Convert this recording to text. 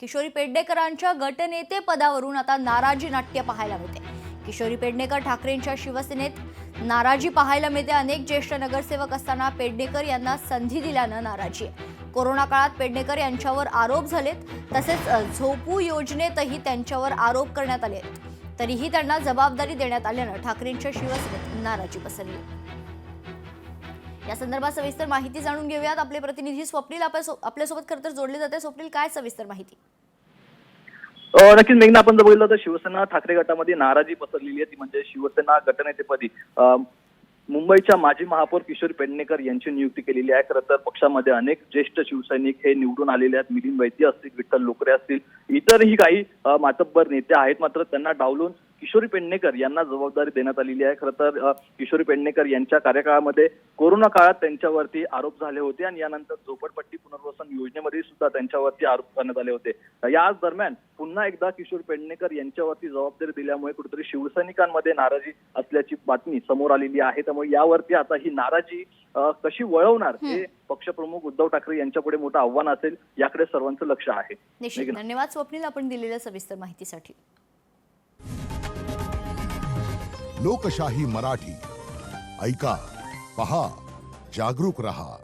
किशोरी पेडणेकरांच्या गटनेते पदावरून आता नाराजी नाट्य पाहायला मिळते। किशोरी पेडणेकर ठाकरेंच्या शिवसेनेत नाराजी पाहायला मिळते। अनेक ज्येष्ठ नगरसेवक असताना पेडणेकर यांना संधी दिल्यानं नाराजी आहे। कोरोना काळात पेडणेकर यांच्यावर आरोप झालेत, तसेच झोपू योजनेतही त्यांच्यावर आरोप करण्यात आले आहेत। तरीही त्यांना जबाबदारी देण्यात आल्यानं ठाकरेंच्या शिवसेनेत नाराजी पसरली। या संदर्भात सविस्तर माहिती जाणून घेऊयात। आपले प्रतिनिधी स्वप्नील आपल्यासोबत खरं तर जोडले जाते। स्वप्नील, काय सविस्तर माहिती? नक्कीच मेघना, आपण जर बघितलं तर शिवसेना ठाकरे गटामध्ये नाराजी पसरलेली आहे। ती म्हणजे शिवसेना गटनेतेपदी मुंबईच्या माजी महापौर किशोरी पेडणेकर यांची नियुक्ती केलेली आहे। खरं तर पक्षामध्ये अनेक ज्येष्ठ शिवसैनिक हे निवडून आलेले आहेत। मिलिंद वैद्य असतील, विठ्ठल लोकरे असतील, इतरही काही मातब्बर नेते आहेत, मात्र त्यांना डावलून किशोरी पेडणेकर यांना जबाबदारी देण्यात आलेली आहे। खरं तर किशोरी पेडणेकर यांच्या कार्यकाळामध्ये कोरोना काळात त्यांच्यावरती आरोप झाले होते आणि यानंतर झोपडपट्टी पुनर्वसन योजनेमध्ये सुद्धा त्यांच्यावरती आरोप करण्यात आले होते। याच दरम्यान पुन्हा एकदा किशोरी पेडणेकर यांच्यावरती जबाबदारी दिल्यामुळे कुठेतरी शिवसैनिकांमध्ये नाराजी असल्याची बातमी समोर आलेली आहे। त्यामुळे यावरती आता ही नाराजी कशी वळवणार हे पक्षप्रमुख उद्धव ठाकरे यांच्यापुढे मोठं आव्हान असेल, याकडे सर्वांचं लक्ष आहे। निश्चित धन्यवाद स्वप्नील, आपण दिलेल्या सविस्तर माहितीसाठी। लोकशाही मराठी ऐका, पहा, जागरूक रहा।